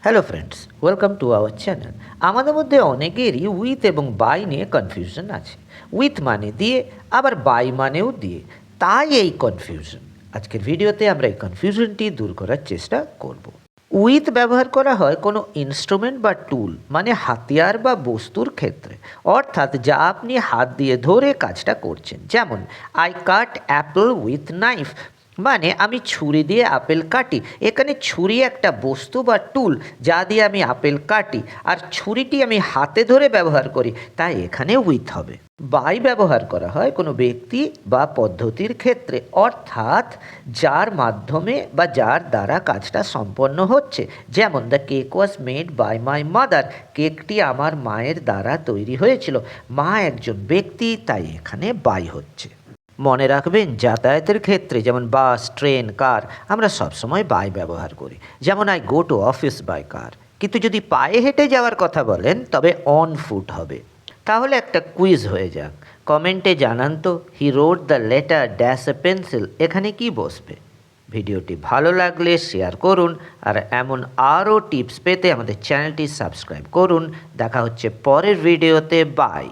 Hello friends, welcome to our channel. আমাদের মধ্যে অনেকেরই উইথ এবং বাই নিয়ে কনফিউশন আছে। উইথ মানে দিয়ে, আবার বাই মানেও দিয়ে। তাই এই কনফিউশন। আজকের ভিডিওতে আমরা এই কনফিউশনটি দূর করার চেষ্টা করব। উইথ ব্যবহার করা হয় কোনো ইনস্ট্রুমেন্ট বা টুল মানে হাতিয়ার বা বস্তুর ক্ষেত্রে, অর্থাৎ যা আপনি হাত দিয়ে ধরে কাজটা করছেন। যেমন I cut Apple with knife, মানে আমি ছুরি দিয়ে আপেল কাটি। এখানে ছুরি একটা বস্তু বা টুল যা দিয়ে আমি আপেল কাটি, আর ছুরিটি আমি হাতে ধরে ব্যবহার করি, তাই এখানে উইথ হবে। বাই ব্যবহার করা হয় কোনো ব্যক্তি বা পদ্ধতির ক্ষেত্রে, অর্থাৎ যার মাধ্যমে বা যার দ্বারা কাজটা সম্পন্ন হচ্ছে। যেমন the cake was made by my mother, কেকটি আমার মায়ের দ্বারা তৈরি হয়েছিল। মা একজন ব্যক্তি, তাই এখানে বাই হচ্ছে। মনে রাখবেন, যাতায়াতের ক্ষেত্রে যেমন বাস, ট্রেন, কার, আমরা সবসময় বাই ব্যবহার করি। যেমন I go to office by car. কিন্তু যদি পায়ে হেঁটে যাওয়ার কথা বলেন, তবে অন ফুট হবে। তাহলে একটা কুইজ হয়ে যাক। কমেন্টে জানান তো, he wrote the letter dash a pencil, এখানে কি বসবে? ভিডিওটি ভালো লাগলে শেয়ার করুন, আর এমন আরও টিপস পেতে আমাদের চ্যানেলটি সাবস্ক্রাইব করুন। দেখা হচ্ছে পরের ভিডিওতে। বাই।